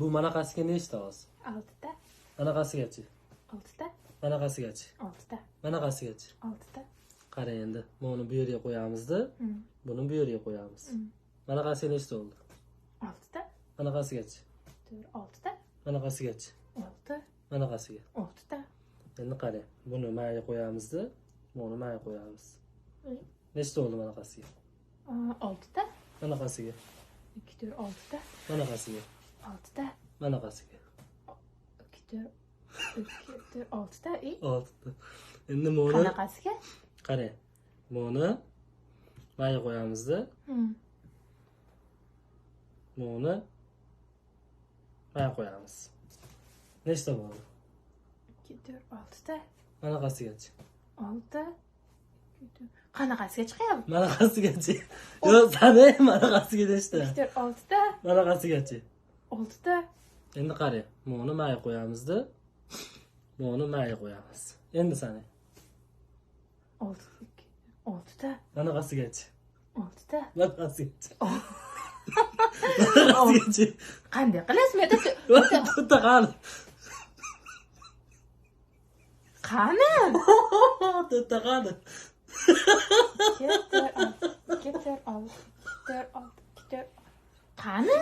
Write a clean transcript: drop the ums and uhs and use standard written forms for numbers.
Bu manaqasiga nechta oz? 6'ta. Manaqasigachi. 6'ta. Manaqasigachi. 6'ta. Manaqasigachi. 6'ta. Qara endi. Buni bu yerga qo'yamizda, buni bu yerga qo'yamiz. Manaqasiga nechta oldu? 6'ta. Manaqasigachi. 6'ta. Manaqasigachi. 6. Manaqasiga. 6'ta. Endi qara. Buni mayga qo'yamizda, buni mayga qo'yamiz. Nechta oldu manaqasiga? 6'ta. Manaqasiga. 2, 4, 6'ta. Manaqasiga. 6'ta. Manaqasiga. 2, 4, 6'ta. 6ta. Endi buni Qanaqasiga? qara. Buni mayga qo'yamizda, buni mayga qo'yamiz. Nechta bo'ldi? 2, 4, 6'ta. Manaqasigachi. 6. Qanaqasiga chiqyapti? Manaqasigachi. Yo, sana manaqasiga nechta? 2, 4, 6'ta. Manaqasigachi. 6'ta. Endi qara. Buni mayga qo'yamizda, buni mayga qo'yamiz. Endi sana 6'ta. manaqasigachi. 6'ta. Manaqasigachi. Manaqasigachi. Qanday qilasiz? Men To'rtta qani. qani? To'rtta qani. 2, 4, 6. 2, 4, 6. 2, 4, 6. 2, 4. Qani?